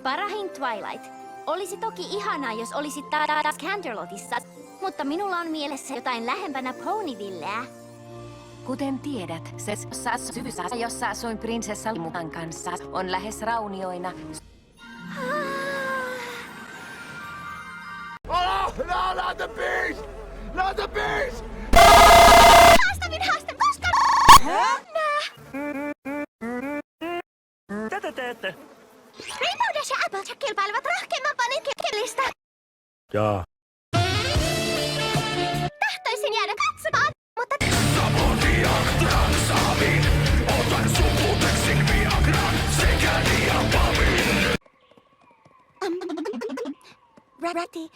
Parahin Twilight. Olisi toki ihanaa, jos olisit taas Canterlotissa, mutta minulla on mielessä jotain lähempänä Ponyvilleä. Kuten tiedät, se syvyssä, jossa asuin prinsessa Limukan kanssa, on lähes raunioina. Oh, no, not the beast! Not the beast! Haastavin haaste koskaan! Tätä teette? Rainbow Dash ja Applejack kilpailevat rohkeimman panin kirjallista. Jaa. Tahtoisin jäädä katsomaan, mutta... Ratty,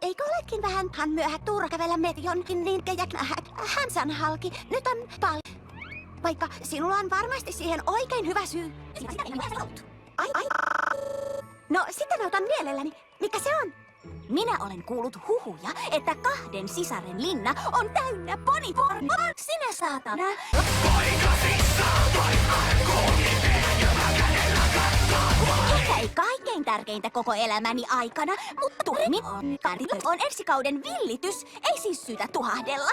eikö olekin vähän myöhä turha kävellä jonkin niin hämsän halki? Nyt on vaikka sinulla on varmasti siihen oikein hyvä syy. Ai. No, sitten autan mielelläni. Mikä se on? Minä olen kuullut huhuja, että kahden sisaren linna on täynnä ponipornoa. Sinä saatana. Ehkä ei kaikkein tärkeintä koko elämäni aikana, mutta turmin on ensi kauden villitys. Ei siis syytä tuhahdella.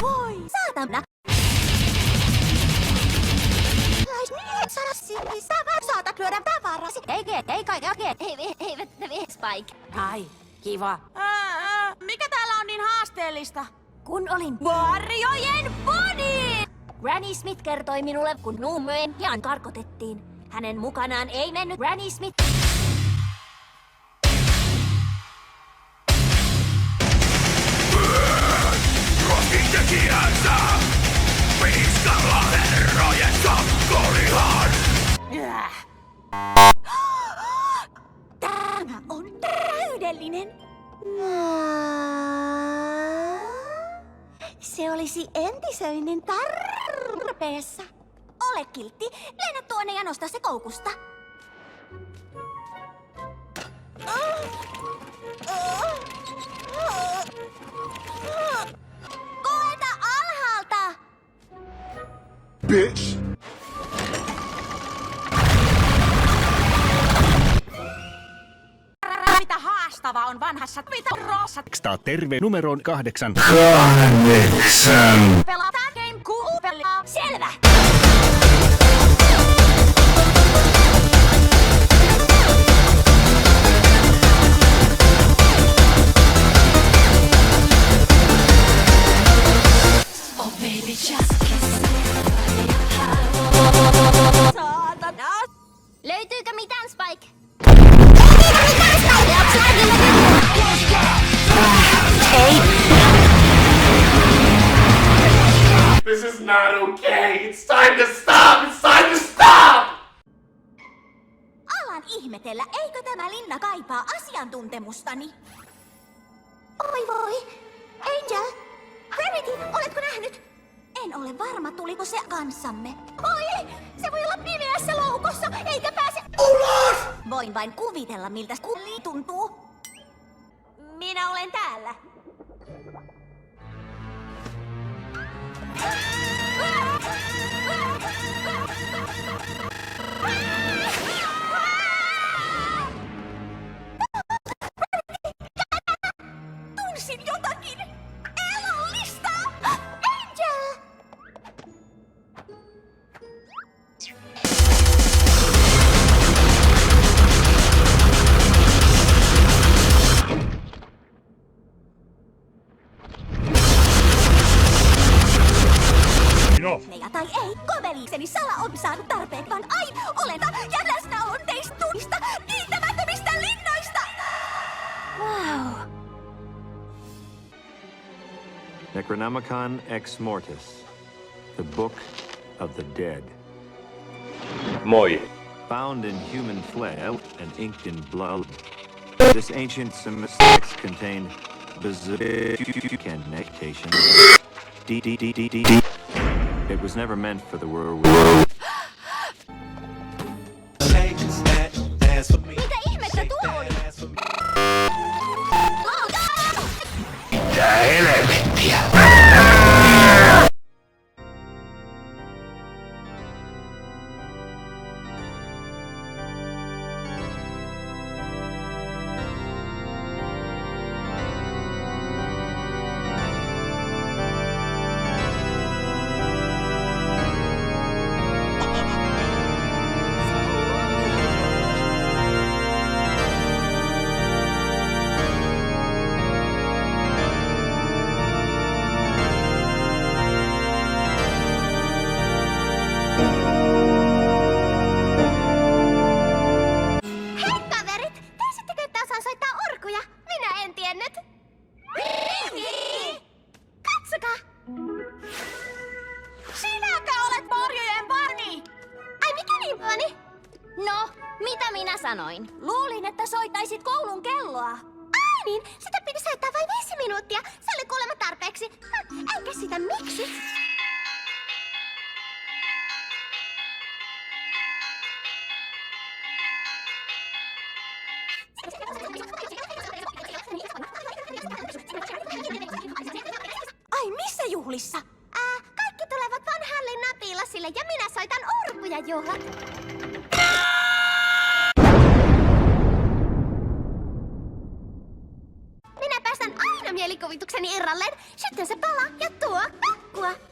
Voi saatana. Saatat lyödä tavarasi. Ei, Spike. Ai, kiva. Mikä täällä on niin haasteellista? Kun olin Varjojen poni! Granny Smith kertoi minulle, kun Nuumöen pian karkotettiin. Hänen mukanaan ei mennyt Granny Smith. Tekijänsä! Piiskalla herrojen sakkolihan! Tämä on täydellinen. Se olisi entisöinnin tarpeessa. Ole kiltti, lennä tuonne ja nosta se koukusta. Koeta alhaalta! Bitch! Mitä haastavaa on vanhassa Twitterissa? Tekstaa terve numeroon 8. Pelataan game kuupelaa. Selvä! Löytyykö mitään, Spike? This is not okay! It's time to stop! It's time to stop! Alan ihmetellä, eikö tämä linna kaipaa asiantuntemustani? Oi voi! Angel! Rarity, oletko nähnyt? En ole varma, tuliko se kanssamme. Oi! Se voi olla pimeässä loukossa, eikä pääse ulos! Voin vain kuvitella, miltä kulli tuntuu. Minä olen täällä. Tunsin jotakin! Elollista! Angel! Tai ei, kovelikseni sala on saanut tarpeen, vaan oleta ja läsnä on teistä tuista niittämättömistä linnoista! Wow! Necronomicon Ex Mortis, the Book of the Dead. Moi. Found in human flesh and inked in blood, this ancient Semitic text contained bazooka connectations. It was never meant for the world. Mitä ihmettä tuo oli? tiennyt. Katsokaa. Sinäkö olet Marjojen Bunny? Ai mikä niin, Bonnie? No, mitä minä sanoin? Luulin, että soittaisit koulun kelloa. Ai niin, sitä piti soittaa vain 5 minuuttia. Se oli kuulemma tarpeeksi. Eikä sitä miksi. Ai missä juhlissa? Kaikki tulevat Van Hallin napilasille ja minä soitan urkuja juhlat. Minä päästän aina mielikuvitukseni irralleen. Sitten se palaa ja tuo kakkua.